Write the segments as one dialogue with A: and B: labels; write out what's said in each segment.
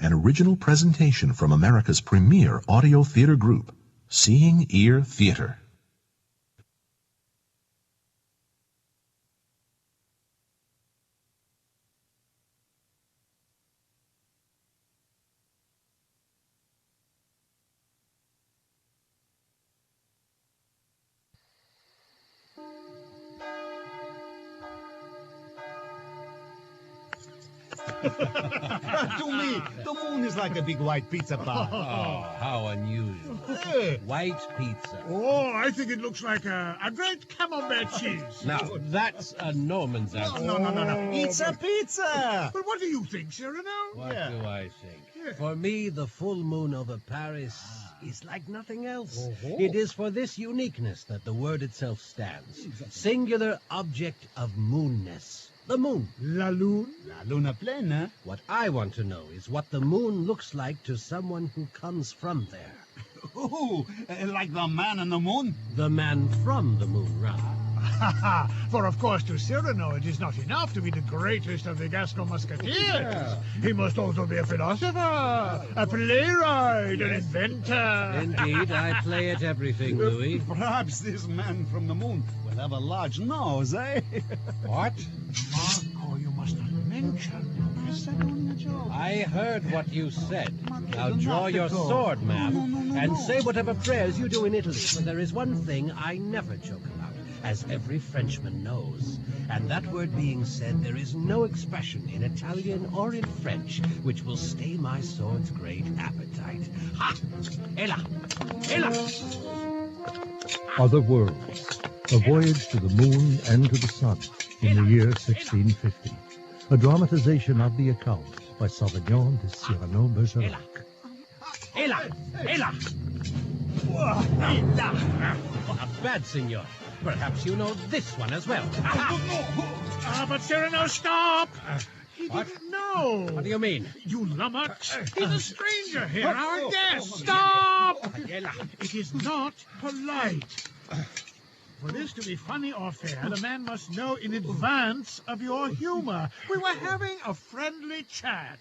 A: an original presentation from America's premier audio theater group, Seeing Ear Theater.
B: To me, the moon is like a big white pizza pie.
C: Oh, how unusual. White pizza.
D: Oh, I think it looks like a great camembert cheese.
C: Now, that's a Norman's answer.
B: No. It's a pizza.
D: But what do you think, Cyrano?
C: What do I think?
D: Yeah.
C: For me, the full moon over Paris is like nothing else. It is for this uniqueness that the word itself stands. Singular object of moonness. The moon.
D: La lune?
B: La luna plena.
C: What I want to know is what the moon looks like to someone who comes from there.
B: Oh, like the man on the moon?
C: The man from the moon, rather.
D: For of course to Cyrano it is not enough to be the greatest of the Gascon musketeers.
C: Yeah.
D: He must also be a philosopher, a playwright, an inventor.
C: Indeed, I play at everything, Louis.
B: Perhaps this man from the moon will have a large nose, eh?
C: What?
D: Marco, you must not mention.
B: I said only a joke.
C: I heard what you said. Now
B: Marco,
C: draw
B: not
C: your
B: at all.
C: sword, ma'am,
B: No.
C: and say whatever prayers you do in Italy. For there is one thing I never joke about, as every Frenchman knows. And that word being said, there is no expression in Italian or in French which will stay my sword's great appetite. Ha! Ella! Ella!
E: Other Worlds, a voyage to the moon and to the sun in the year 1650. A dramatization of the account by Sauvignon de Cyrano de Bergerac.
C: Ella! Ella! Ella! Bad, senor. Perhaps you know this one as well.
D: But Cyrano, stop! He
C: What?
D: didn't know.
C: What do you mean?
D: You lummox! He's a stranger here, our guest! Stop!
C: Ella!
D: It is not polite. For this to be funny or fair, the man must know in advance of your humor. We were having a friendly chat.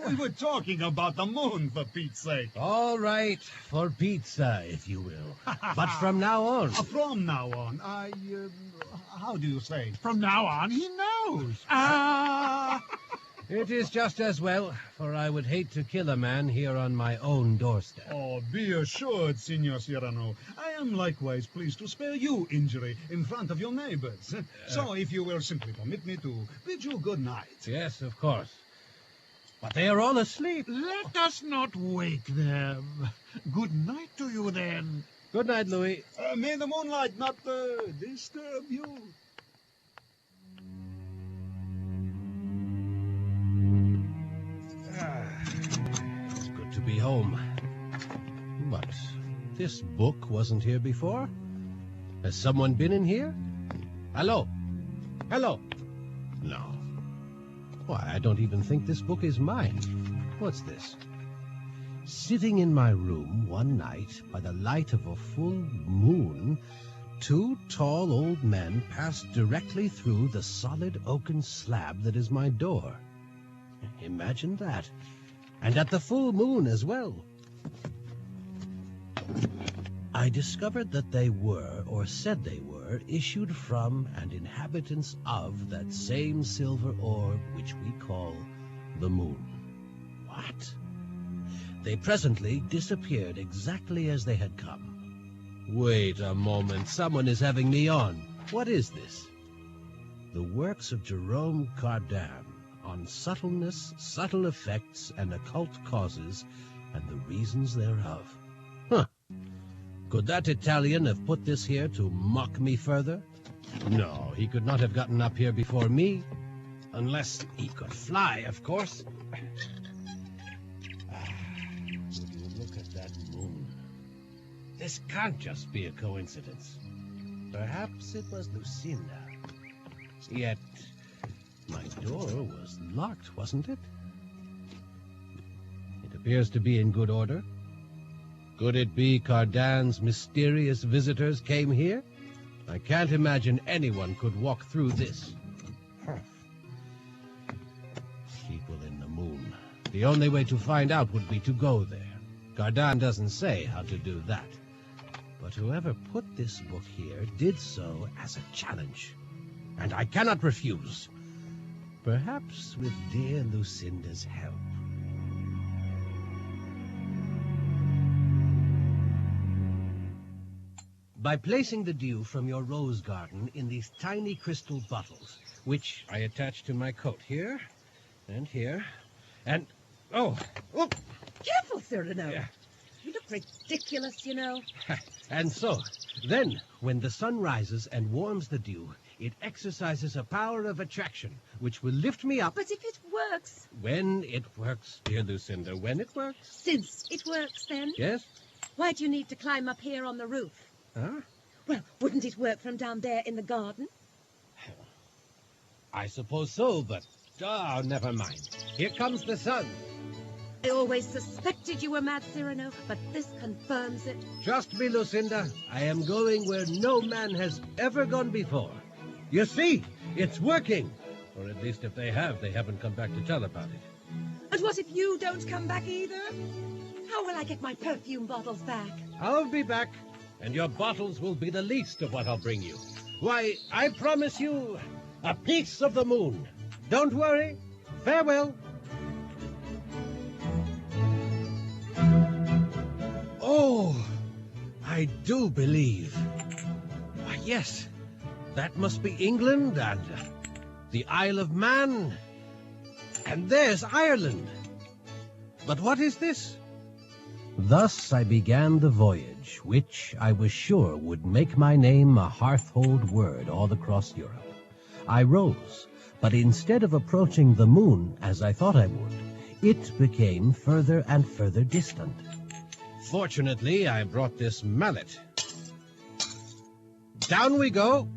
B: We were talking about the moon, for Pete's sake.
C: All right, for pizza, if you will. But from now on...
B: From now on, how do you say?
D: From now on, he knows.
C: It is just as well, for I would hate to kill a man here on my own doorstep.
B: Oh, be assured, Signor Cyrano. I am likewise pleased to spare you injury in front of your neighbors. So, if you will simply permit me to bid you good night.
C: Yes, of course. But they are all asleep.
D: Let us not wake them. Good night to you, then.
C: Good night, Louis.
B: May the moonlight not disturb you.
C: It's good to be home. But this book wasn't here before. Has someone been in here? Hello? Hello? No. Why, I don't even think this book is mine. What's this? Sitting in my room one night by the light of a full moon, two tall old men passed directly through the solid oaken slab that is my door. Imagine that. And at the full moon as well. I discovered that they were, or said they were, issued from and inhabitants of that same silver orb which we call the moon. What? They presently disappeared exactly as they had come. Wait a moment, someone is having me on. What is this? The works of Jerome Cardan on subtleness, subtle effects, and occult causes, and the reasons thereof. Huh. Could that Italian have put this here to mock me further? No, he could not have gotten up here before me. Unless he could fly, of course. Would you look at that moon? This can't just be a coincidence. Perhaps it was Lucinda. Yet, my door was locked, wasn't it? It appears to be in good order. Could it be Cardan's mysterious visitors came here? I can't imagine anyone could walk through this. People in the moon. The only way to find out would be to go there. Gardan doesn't say how to do that. But whoever put this book here did so as a challenge, and I cannot refuse. Perhaps with dear Lucinda's help. By placing the dew from your rose garden in these tiny crystal bottles, which I attach to my coat here, and oh!
F: Careful, Cyrano.
C: Yeah.
F: You look ridiculous, you know.
C: And so, then, when the sun rises and warms the dew, it exercises a power of attraction, which will lift me up.
F: But if it works...
C: When it works, dear Lucinda, when it works.
F: Since it works, then?
C: Yes?
F: Why do you need to climb up here on the roof?
C: Huh?
F: Well, wouldn't it work from down there in the garden?
C: I suppose so, but... Oh, never mind. Here comes the sun.
F: I always suspected you were mad, Cyrano, but this confirms it.
C: Trust me, Lucinda. I am going where no man has ever gone before. You see, it's working. Or at least if they have, they haven't come back to tell about it.
F: And what if you don't come back either? How will I get my perfume bottles back?
C: I'll be back, and your bottles will be the least of what I'll bring you. Why, I promise you a piece of the moon. Don't worry. Farewell. Oh, I do believe. Why, yes, that must be England and the Isle of Man. And there's Ireland. But what is this? Thus I began the voyage, which I was sure would make my name a hearth-hold word all across Europe. I rose, but instead of approaching the moon as I thought I would, it became further and further distant. Fortunately, I brought this mallet. Down we go.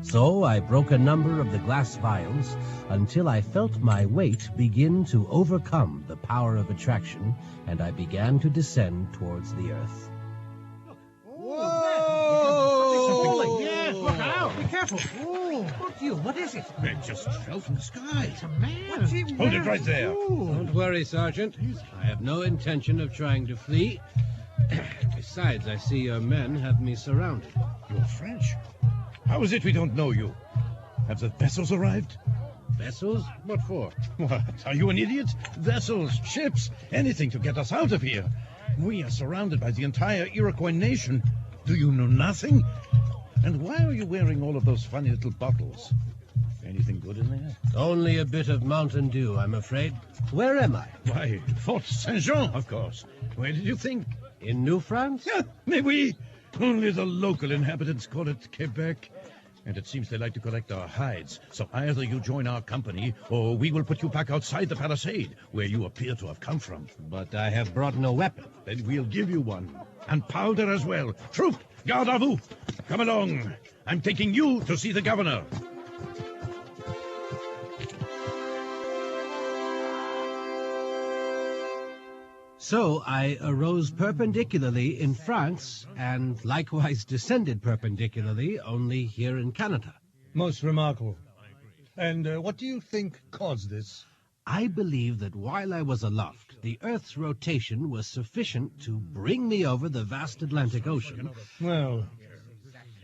C: So I broke a number of the glass vials until I felt my weight begin to overcome the power of attraction, and I began to descend towards the earth.
D: Whoa! Yes, look out! Be careful! Oh,
C: Look you, what is it?
G: It just fell from the sky.
D: it's a man!
C: What's he
G: Hold it right there.
C: Don't worry, Sergeant. I have no intention of trying to flee. Besides, I see your men have me surrounded.
G: You're French. How is it we don't know you? Have the vessels arrived?
C: Vessels? What for?
G: What? Are you an idiot? Vessels, ships, anything to get us out of here. We are surrounded by the entire Iroquois nation. Do you know nothing? And why are you wearing all of those funny little bottles? Anything good in there?
C: Only a bit of Mountain Dew, I'm afraid. Where am I?
G: Why, Fort Saint-Jean, of course. Where did you think?
C: In New France?
G: Mais oui. Only the local inhabitants call it Quebec. And it seems they like to collect our hides. So either you join our company, or we will put you back outside the palisade, where you appear to have come from.
C: But I have brought no weapon.
G: Then we'll give you one. And powder as well. Troupe, garde à vous. Come along. I'm taking you to see the governor.
C: So I arose perpendicularly in France, and likewise descended perpendicularly only here in Canada.
H: Most remarkable. And what do you think caused this?
C: I believe that while I was aloft, the Earth's rotation was sufficient to bring me over the vast Atlantic Ocean.
H: Well,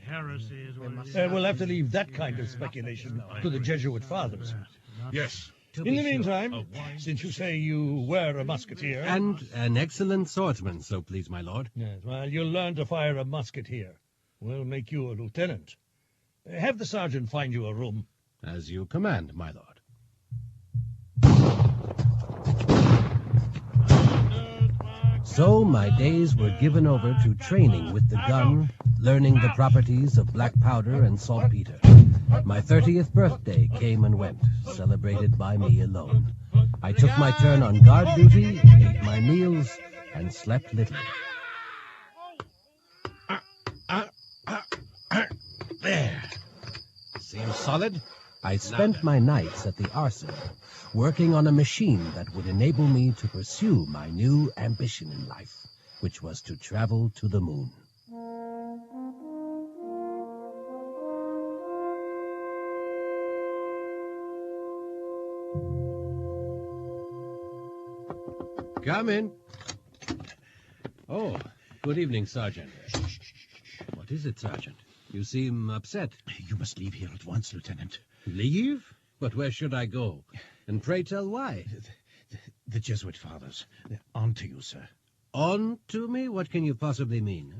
D: Heresy is what it is.
H: we'll have to leave that kind of speculation to the Jesuit fathers.
G: Yes.
H: In the meantime, since you say you were a musketeer...
C: And an excellent swordsman, so please my lord.
H: Yes, well, you'll learn to fire a musket here. We'll make you a lieutenant. Have the sergeant find you a room.
C: As you command, my lord. So my days were given over to training with the gun, learning the properties of black powder and saltpeter. My 30th birthday came and went, celebrated by me alone. I took my turn on guard duty, ate my meals, and slept little.
G: There.
C: Seems solid? I spent my nights at the arsenal, working on a machine that would enable me to pursue my new ambition in life, which was to travel to the moon. Come in. Oh, good evening, Sergeant. What is it, Sergeant? You seem upset.
G: You must leave here at once, Lieutenant.
C: Leave? But where should I go? And pray tell why?
G: The Jesuit fathers. They're on to you, sir.
C: On to me? What can you possibly mean?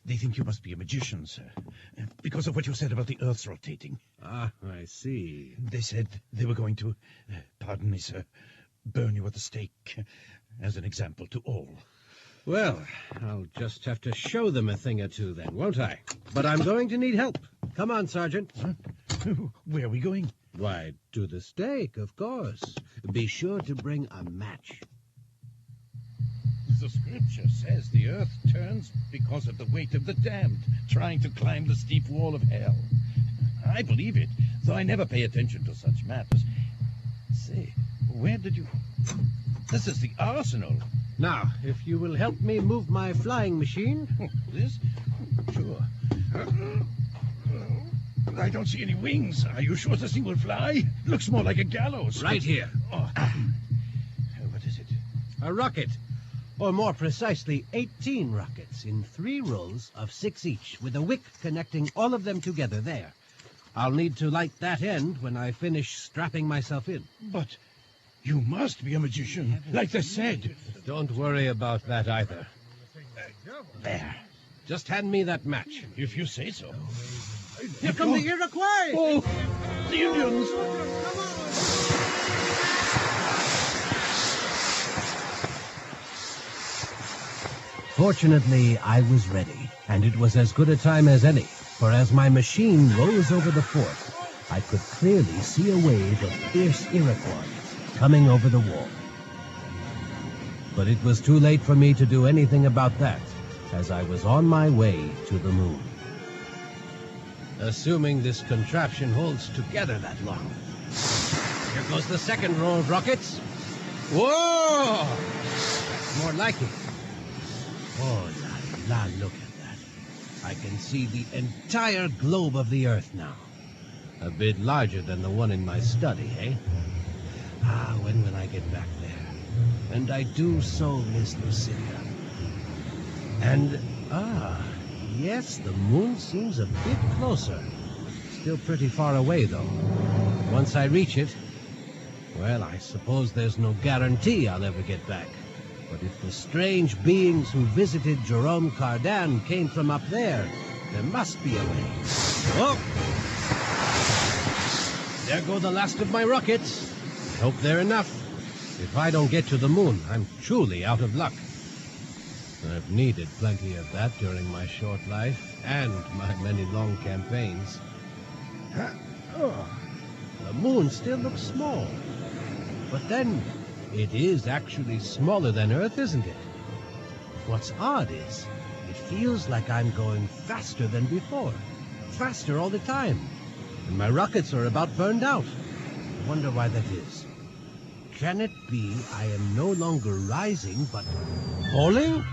G: They think you must be a magician, sir, because of what you said about the Earth's rotating.
C: Ah, I see.
G: They said they were going to, pardon me, sir, burn you at the stake as an example to all.
C: Well, I'll just have to show them a thing or two then, won't I? But I'm going to need help. Come on, Sergeant.
G: Huh? Where are we going?
C: Why, to the stake, of course. Be sure to bring a match.
G: The scripture says the earth turns because of the weight of the damned trying to climb the steep wall of hell. I believe it, though I never pay attention to such matters. Say, where did you... This is the arsenal.
C: Now, if you will help me move my flying machine...
G: This? Sure. I don't see any wings. Are you sure this thing will fly? Looks more like a gallows.
C: Right here.
G: Oh. What is it?
C: A rocket. Or more precisely, 18 rockets in 3 rows of 6 each, with a wick connecting all of them together there. I'll need to light that end when I finish strapping myself in.
G: But you must be a magician, like they said.
C: Don't worry about that either.
G: There.
C: Just hand me that match.
G: If you say so.
C: Here come the Iroquois!
G: Oh, the Indians!
C: Fortunately, I was ready, and it was as good a time as any, for as my machine rose over the fort, I could clearly see a wave of fierce Iroquois coming over the wall. But it was too late for me to do anything about that, as I was on my way to the moon. Assuming this contraption holds together that long. Here goes the second row of rockets. Whoa! More like it. Oh, la, la, look at that. I can see the entire globe of the Earth now. A bit larger than the one in my study, eh? Ah, when will I get back there? And I do so miss Lucinda. And, yes, the moon seems a bit closer. Still pretty far away, though. Once I reach it, well, I suppose there's no guarantee I'll ever get back. But if the strange beings who visited Jerome Cardan came from up there must be a way. Oh! There go the last of my rockets. I hope they're enough. If I don't get to the moon, I'm truly out of luck. I've needed plenty of that during my short life and my many long campaigns. The moon still looks small. But then, it is actually smaller than Earth, isn't it? What's odd is, it feels like I'm going faster than before. Faster all the time. And my rockets are about burned out. I wonder why that is. Can it be I am no longer rising, but falling?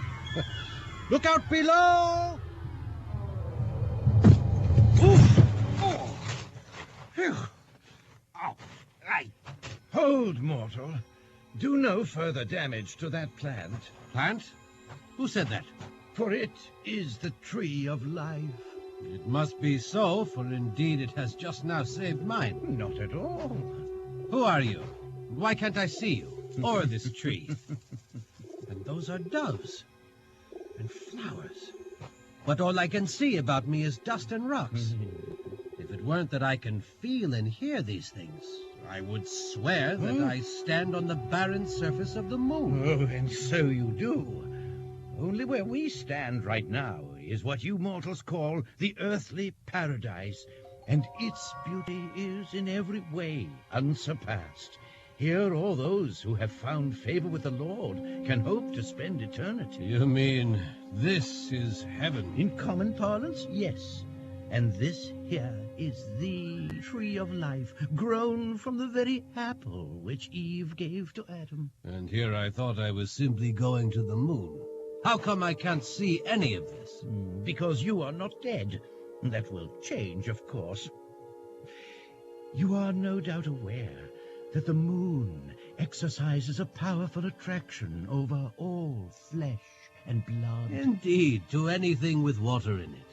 C: Look out below! Oof! Oh! Phew!
G: Oh, Hold, mortal. Do no further damage to that plant.
C: Plant? Who said that?
G: For it is the tree of life.
C: It must be so, for indeed it has just now saved mine.
G: Not at all.
C: Who are you? Why can't I see you? Or this tree? And those are doves. And flowers. But all I can see about me is dust and rocks. If it weren't that I can feel and hear these things, I would swear that I stand on the barren surface of the moon.
G: Oh, and so you do. Only where we stand right now is what you mortals call the earthly paradise, and its beauty is in every way unsurpassed. Here all those who have found favor with the Lord can hope to spend eternity.
C: You mean this is heaven?
G: In common parlance, yes. And this here is the tree of life, grown from the very apple which Eve gave to Adam.
C: And here I thought I was simply going to the moon. How come I can't see any of this?
G: Because you are not dead. That will change, of course. You are no doubt aware that the moon exercises a powerful attraction over all flesh and blood.
C: Indeed, to anything with water in it.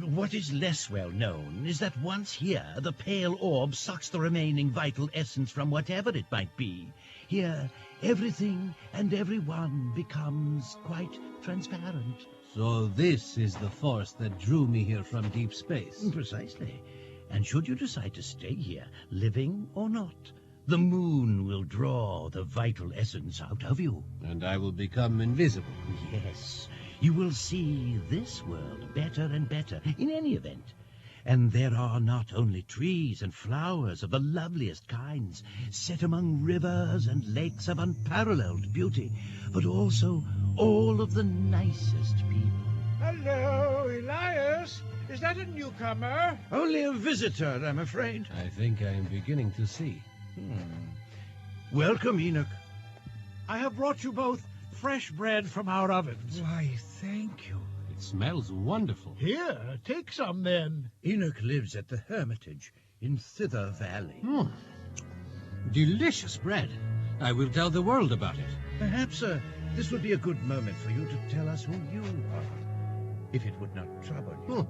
G: What is less well known is that once here, the pale orb sucks the remaining vital essence from whatever it might be. Here, everything and everyone becomes quite transparent.
C: So this is the force that drew me here from deep space.
G: Precisely. And should you decide to stay here, living or not, the moon will draw the vital essence out of you.
C: And I will become invisible.
G: Yes, you will see this world better and better in any event. And there are not only trees and flowers of the loveliest kinds, set among rivers and lakes of unparalleled beauty, but also all of the nicest people.
D: Hello, Elias. Is that a newcomer?
G: Only a visitor, I'm afraid.
C: I think I am beginning to see.
G: Welcome, Enoch.
D: I have brought you both fresh bread from our ovens.
G: Why, thank you.
C: It smells wonderful.
D: Here, take some then.
G: Enoch lives at the Hermitage in Thither Valley.
C: Delicious bread. I will tell the world about it.
G: Perhaps this would be a good moment for you to tell us who you are, if it would not trouble you.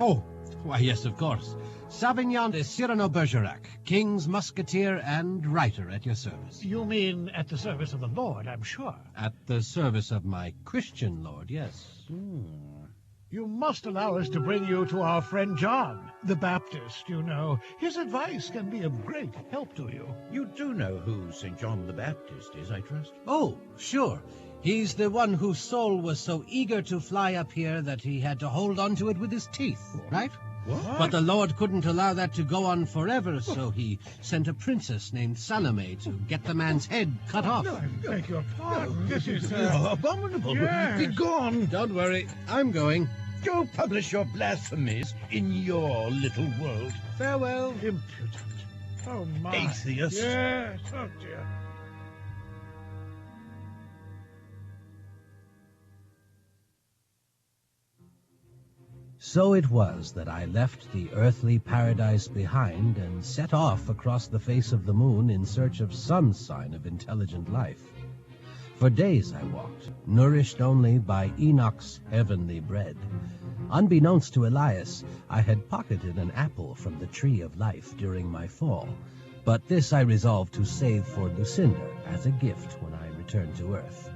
C: Oh, why, yes, of course. Savignon de Cyrano Bergerac, King's musketeer and writer at your service.
D: You mean at the service of the Lord, I'm sure.
C: At the service of my Christian lord, yes.
D: You must allow us to bring you to our friend John, the Baptist, you know. His advice can be of great help to you.
G: You do know who St. John the Baptist is, I trust?
C: Oh, sure. He's the one whose soul was so eager to fly up here that he had to hold on to it with his teeth, right?
G: What?
C: But the Lord couldn't allow that to go on forever, so he sent a princess named Salome to get the man's head cut off.
D: No, I beg your pardon. This is...
G: abominable.
D: Yes.
G: Be gone.
C: Don't worry, I'm going.
G: Go publish your blasphemies in your little world.
C: Farewell.
D: Impudent. Oh, my.
G: Atheist.
D: Yes, oh, dear.
C: So it was that I left the earthly paradise behind and set off across the face of the moon in search of some sign of intelligent life. For days I walked, nourished only by Enoch's heavenly bread. Unbeknownst to Elias, I had pocketed an apple from the tree of life during my fall, but this I resolved to save for Lucinda as a gift when I returned to Earth.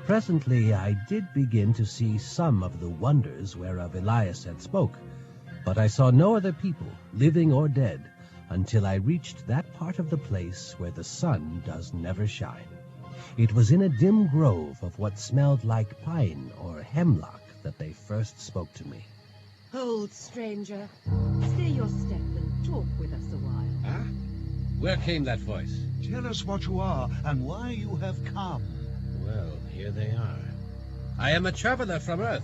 C: Presently I did begin to see some of the wonders whereof Elias had spoke, but I saw no other people, living or dead, until I reached that part of the place where the sun does never shine. It was in a dim grove of what smelled like pine or hemlock that they first spoke to me.
F: Hold, stranger. Stay your step and talk with us a while.
C: Huh? Where came that voice?
B: Tell us what you are and why you have come.
C: Well, here they are. I am a traveler from Earth.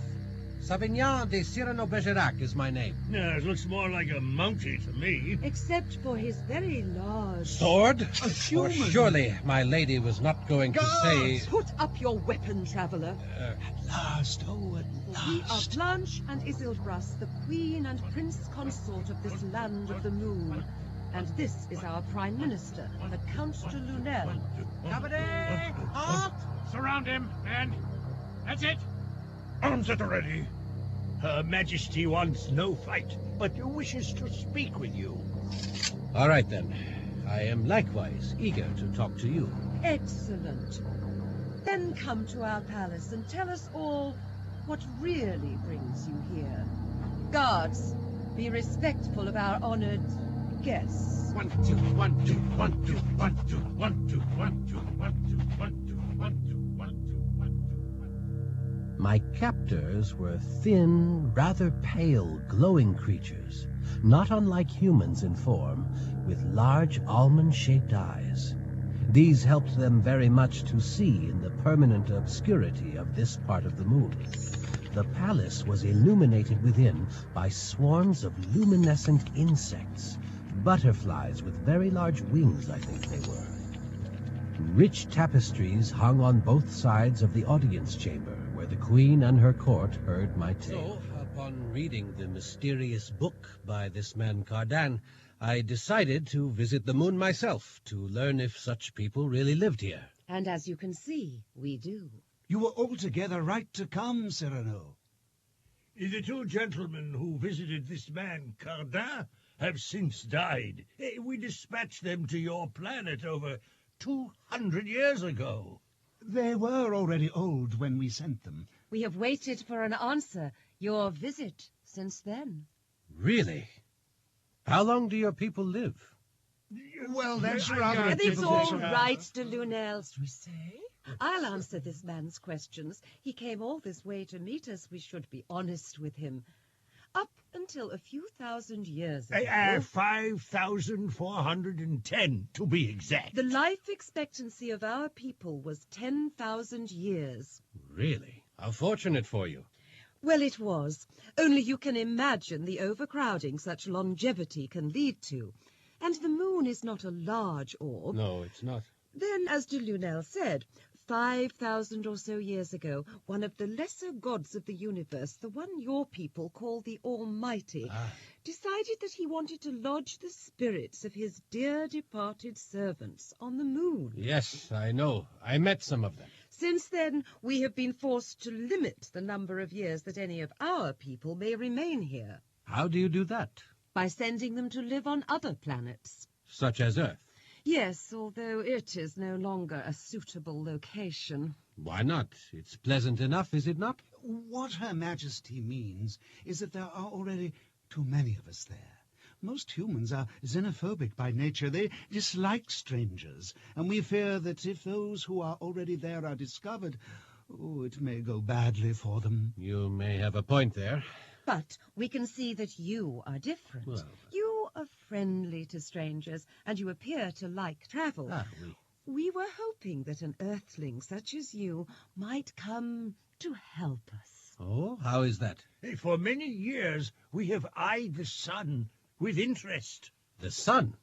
C: Savignon de Cyrano Bergerac is my name.
H: Yeah, it looks more like a monkey to me.
F: Except for his very large...
C: Sword?
B: A human!
C: For surely my lady was not going to say...
F: Put up your weapon, traveler.
B: At last, oh, at
F: We are
B: last.
F: Blanche and Isildbras, the queen and prince consort of this land of the moon. And this is our prime minister, the Count de Lunel.
D: Company! Halt! Surround him, men. That's it. Arms at the ready.
H: Her Majesty wants no fight, but wishes to speak with you.
C: All right, then. I am likewise eager to talk to you.
F: Excellent. Then come to our palace and tell us all what really brings you here. Guards, be respectful of our honored guests.
H: 1, 2, 1, 2, 1, 2, 1, 2, 1, 2, 1, 2, 1, 2, 1, 2, 1, 2, 1, 2, 1, 2.
C: My captors were thin, rather pale, glowing creatures, not unlike humans in form, with large almond-shaped eyes. These helped them very much to see in the permanent obscurity of this part of the moon. The palace was illuminated within by swarms of luminescent insects, butterflies with very large wings, I think they were. Rich tapestries hung on both sides of the audience chamber, where the queen and her court heard my tale. So, upon reading the mysterious book by this man Cardan, I decided to visit the moon myself to learn if such people really lived here.
F: And as you can see, we do.
B: You were altogether right to come, Cyrano.
H: The two gentlemen who visited this man, Cardin, have since died. We dispatched them to your planet over 200 years ago.
B: They were already old when we sent them.
F: We have waited for an answer, your visit, since then.
C: Really? How long do your people live?
B: Well, that's rather
F: It's all right, de Lunel. I'll answer this man's questions. He came all this way to meet us. We should be honest with him. Up until a few thousand years ago...
H: 5,410, to be exact.
F: The life expectancy of our people was 10,000 years.
C: Really? How fortunate for you.
F: Well, it was. Only you can imagine the overcrowding such longevity can lead to. And the moon is not a large orb.
C: No, it's not.
F: Then, as de Lunel said, 5,000 or so years ago, one of the lesser gods of the universe, the one your people call the Almighty, decided that he wanted to lodge the spirits of his dear departed servants on the moon.
C: Yes, I know. I met some of them.
F: Since then, we have been forced to limit the number of years that any of our people may remain here.
C: How do you do that?
F: By sending them to live on other planets.
C: Such as Earth?
F: Yes, although it is no longer a suitable location.
C: Why not? It's pleasant enough, is it not?
B: What Her Majesty means is that there are already too many of us there. Most humans are xenophobic by nature. They dislike strangers, and we fear that if those who are already there are discovered, it may go badly for them.
C: You may have a point there.
F: But we can see that you are different.
C: Well.
F: You are friendly to strangers, and you appear to like travel. We were hoping that an earthling such as you might come to help us.
C: Oh, how is that?
H: For many years, we have eyed the sun with interest.
C: The sun?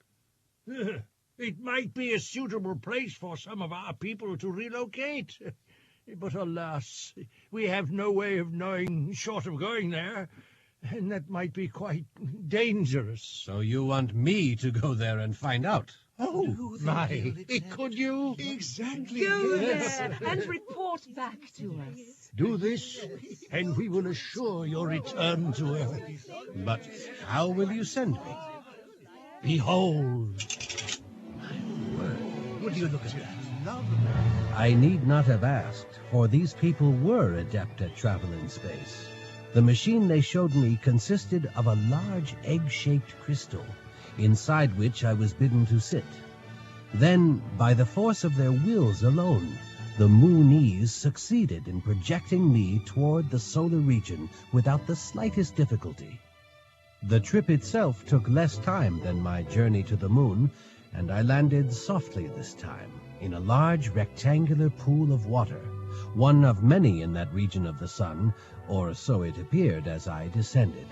H: It might be a suitable place for some of our people to relocate. But alas, we have no way of knowing short of going there, and that might be quite dangerous.
C: So you want me to go there and find out?
H: Oh, my. Could you?
B: Exactly.
F: Go there and report back to us.
H: Do this, and we will assure your return to Earth.
C: But how will you send me?
H: Behold. My word. Would you look at that?
C: I need not have asked, for these people were adept at travel in space. The machine they showed me consisted of a large egg-shaped crystal, inside which I was bidden to sit. Then, by the force of their wills alone, the Moonies succeeded in projecting me toward the solar region without the slightest difficulty. The trip itself took less time than my journey to the moon, and I landed softly this time, in a large rectangular pool of water, one of many in that region of the sun, or so it appeared as I descended.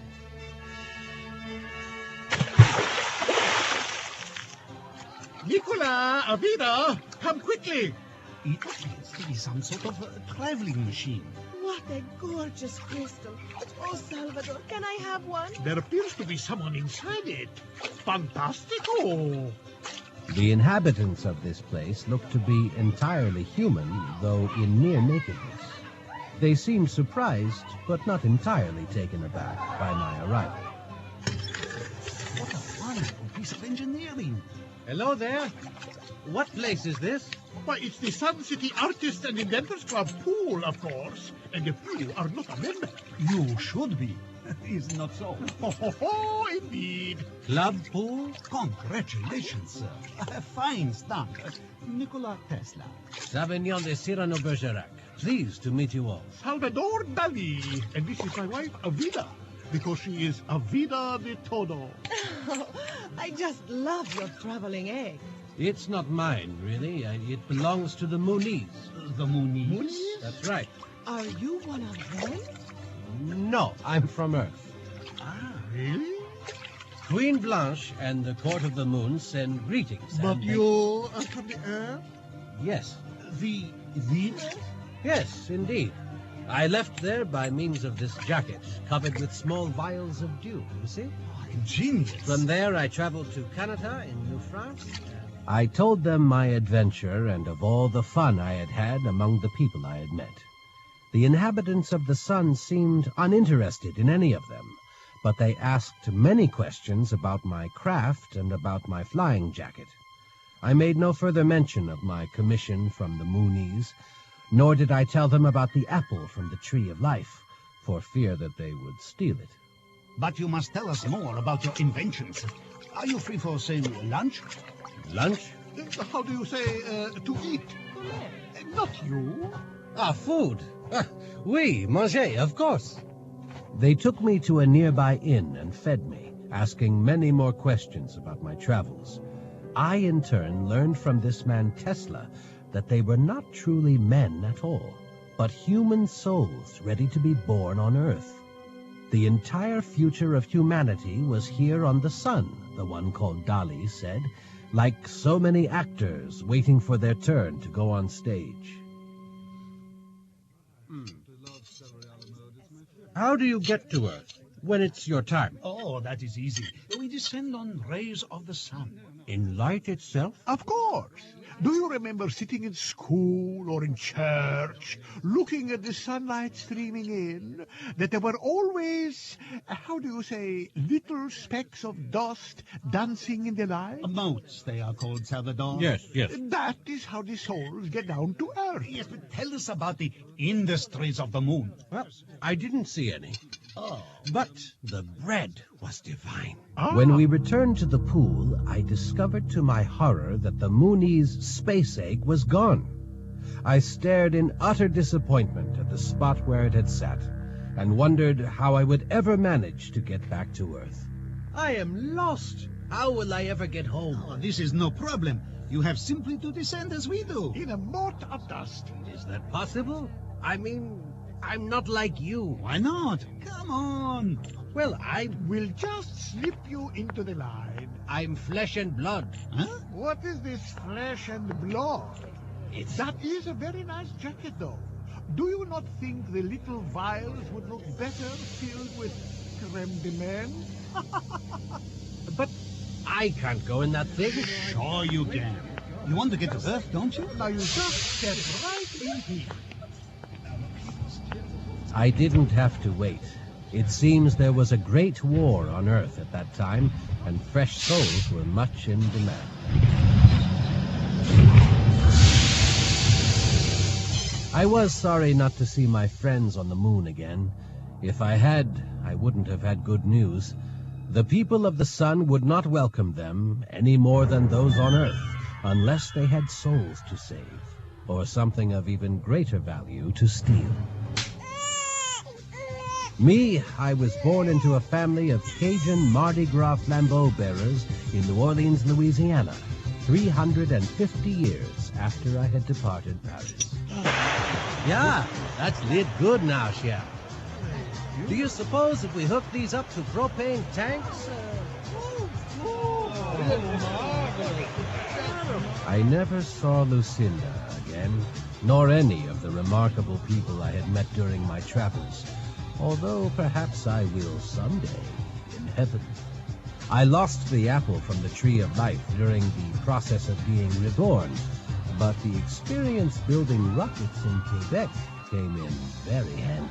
D: Nicola, Avida, come quickly!
B: It appears to be some sort of traveling machine.
I: What a gorgeous crystal. Oh, Salvador, can I have one?
D: There appears to be someone inside it. Fantastico!
C: The inhabitants of this place looked to be entirely human, though in near nakedness. They seemed surprised, but not entirely taken aback by my arrival.
B: What a wonderful piece of engineering.
C: Hello there. What place is this?
D: Why, it's the Sun City Artists and Inventors Club pool, of course. And if you are not a member...
B: You should be. Is not so?
D: Oh, indeed.
C: Club pool?
B: Congratulations, sir. A fine stunt. Nikola Tesla.
C: Sauvignon de Cyrano de Bergerac. Pleased to meet you all.
D: Salvador Dali. And this is my wife, Avida, because she is Avida de todo.
I: Oh, I just love your traveling egg.
C: It's not mine, really. It belongs to the Moonies.
B: The Moonies?
C: That's right.
I: Are you one of them?
C: No, I'm from Earth.
D: Really?
C: Queen Blanche and the Court of the Moon send greetings.
D: But
C: and
D: you are from the Earth?
C: Yes.
B: The
C: Yes, indeed. I left there by means of this jacket, covered with small vials of dew, you see?
B: Genius.
C: From there, I traveled to Canada in New France. I told them my adventure and of all the fun I had had among the people I had met. The inhabitants of the sun seemed uninterested in any of them, but they asked many questions about my craft and about my flying jacket. I made no further mention of my commission from the Moonies, nor did I tell them about the apple from the Tree of Life, for fear that they would steal it.
B: But you must tell us more about your inventions. Are you free for, say, lunch?
C: Lunch?
D: How do you say, to eat? Not you.
C: Ah, food. Oui, manger, of course. They took me to a nearby inn and fed me, asking many more questions about my travels. I, in turn, learned from this man Tesla that they were not truly men at all, but human souls ready to be born on Earth. The entire future of humanity was here on the sun, the one called Dali said, like so many actors waiting for their turn to go on stage. How do you get to Earth when it's your time?
B: Oh, that is easy. We descend on rays of the sun.
C: In light itself?
D: Of course. Do you remember sitting in school or in church, looking at the sunlight streaming in, that there were always, how do you say, little specks of dust dancing in the light?
B: Motes, they are called, Salvador.
C: Yes.
D: That is how the souls get down to Earth.
B: Yes, but tell us about the industries of the moon.
C: Well, I didn't see any.
B: Oh.
C: But the bread was divine.
D: Ah.
C: When we returned to the pool, I discovered to my horror that the Moonies' space egg was gone. I stared in utter disappointment at the spot where it had sat, and wondered how I would ever manage to get back to Earth. I am lost. How will I ever get home?
B: Oh, this is no problem. You have simply to descend as we do.
D: In a mote of dust.
C: Is that possible? I mean, I'm not like you.
B: Why not? Come on.
C: Well,
D: We'll just slip you into the line.
C: I'm flesh and blood.
B: Huh?
D: What is this flesh and blood? That is a very nice jacket, though. Do you not think the little vials would look better filled with creme de menthe?
C: But I can't go in that thing.
B: Sure you can. You want to get to Earth, don't you?
D: Now you just step right in here.
C: I didn't have to wait. It seems there was a great war on Earth at that time, and fresh souls were much in demand. I was sorry not to see my friends on the moon again. If I had, I wouldn't have had good news. The people of the sun would not welcome them any more than those on Earth, unless they had souls to save, or something of even greater value to steal. Me, I was born into a family of Cajun Mardi Gras flambeau bearers in New Orleans, Louisiana, 350 years after I had departed Paris. Yeah, that's lit good now, chef. Do you suppose if we hook these up to propane tanks? I never saw Lucinda again, nor any of the remarkable people I had met during my travels, although perhaps I will someday in heaven. I lost the apple from the Tree of Life during the process of being reborn, but the experience building rockets in Quebec came in very handy.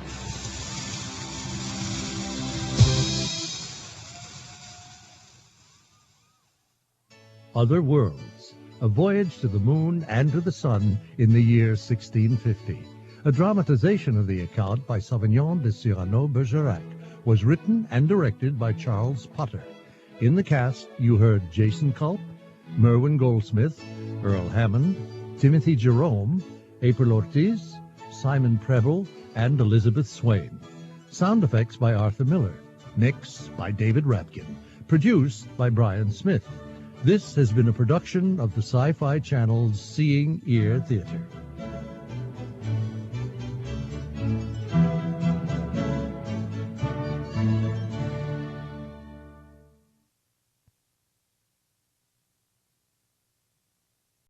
E: Other Worlds, a voyage to the moon and to the sun in the year 1650. A dramatization of the account by Sauvignon de Cyrano de Bergerac was written and directed by Charles Potter. In the cast, you heard Jason Culp, Merwin Goldsmith, Earl Hammond, Timothy Jerome, April Ortiz, Simon Preble, and Elizabeth Swain. Sound effects by Arthur Miller. Mix by David Rapkin. Produced by Brian Smith. This has been a production of the Sci-Fi Channel's Seeing Ear Theater.